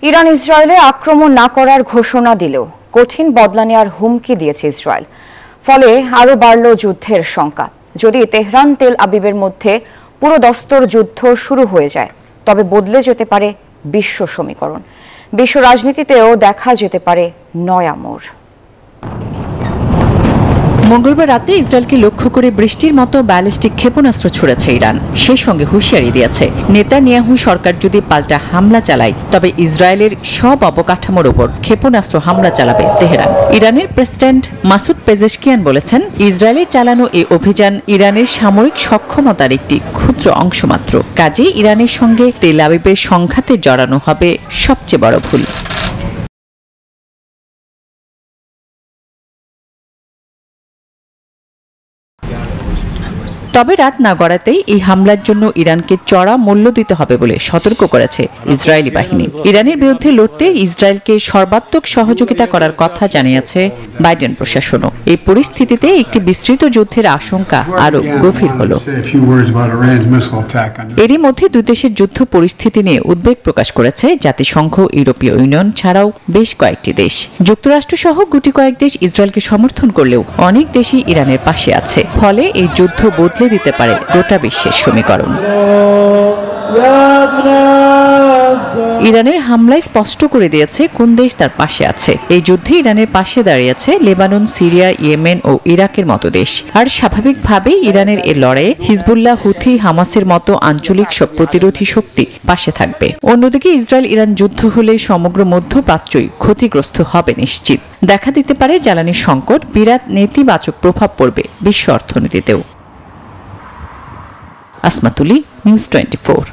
Iran ইসরায়েলে আক্রমণ না করার ঘোষণা দিলেও কঠিন বদলা নেওয়ার হুমকি দিয়েছে ইসরায়েল। ফলে আরও বাড়ল যুদ্ধের শঙ্কা। যদি তেহরান তেল আবিবের মধ্যে পুরোদস্তর যুদ্ধ শুরু হয়ে যায়, তবে বদলে যেতে পারে বিশ্ব সমীকরণ। বিশ্ব রাজনীতিতেও দেখা যেতে পারে নয়া মোড়। মঙ্গলবার রাতে ইসরায়েলকে লক্ষ্য করে বৃষ্টির মতো ব্যালিস্টিক ক্ষেপণাস্ত্র ছুড়েছে ইরান। সেই সঙ্গে হুঁশিয়ারি দিয়েছে, নেতানিয়াহু সরকার যদি পাল্টা হামলা চালায় তবে ইসরায়েলের সব অবকাঠামোর ওপর ক্ষেপণাস্ত্র হামলা চালাবে তেহরান। ইরানের প্রেসিডেন্ট মাসুদ পেজেশকিয়ান বলেছেন, ইসরায়েলের চালানো এই অভিযান ইরানের সামরিক সক্ষমতার একটি ক্ষুদ্র অংশ মাত্র। কাজেই ইরানের সঙ্গে তেল আবিবের সংঘাতে জড়ানো হবে সবচেয়ে বড় ভুল। তবে রাত না গড়াতেই এই হামলার জন্য ইরানকে চড়া মূল্য দিতে হবে বলে সতর্ক করেছে ইসরায়েলি বাহিনী। ইরানের বিরুদ্ধে লড়তে ইসরায়েলকে সর্বাত্মক সহযোগিতা করার কথা জানিয়েছে বাইডেন প্রশাসনও। এই পরিস্থিতিতে একটি বিস্তৃত যুদ্ধের আশঙ্কা আরও গভীর হল। এরই মধ্যে দুই দেশের যুদ্ধ পরিস্থিতি নিয়ে উদ্বেগ প্রকাশ করেছে জাতিসংঘ, ইউরোপীয় ইউনিয়ন ছাড়াও বেশ কয়েকটি দেশ। যুক্তরাষ্ট্র সহ গুটি কয়েক দেশ ইসরায়েলকে সমর্থন করলেও অনেক দেশই ইরানের পাশে আছে। ফলে এই যুদ্ধ বদলে দিতে পারে গোটা বিশ্বের সমীকরণ। ইরানের হামলায় স্পষ্ট করে দিয়েছে কোন দেশ তার পাশে আছে। এই যুদ্ধে ইরানের পাশে দাঁড়িয়েছে লেবানন, সিরিয়া, ইয়েমেন ও ইরাকের মতো দেশ। আর স্বাভাবিকভাবেই ইরানের এ লড়াইয়ে হিজবুল্লাহ, হুথি, হামাসের মতো আঞ্চলিক সব প্রতিরোধী শক্তি পাশে থাকবে। অন্যদিকে ইসরায়েল ইরান যুদ্ধ হলে সমগ্র মধ্যপ্রাচ্যই ক্ষতিগ্রস্ত হবে নিশ্চিত। দেখা দিতে পারে জ্বালানি সংকট, বিরাট নেতিবাচক প্রভাব পড়বে বিশ্ব অর্থনীতিতেও। আসমাতুলি, নিউজ 24।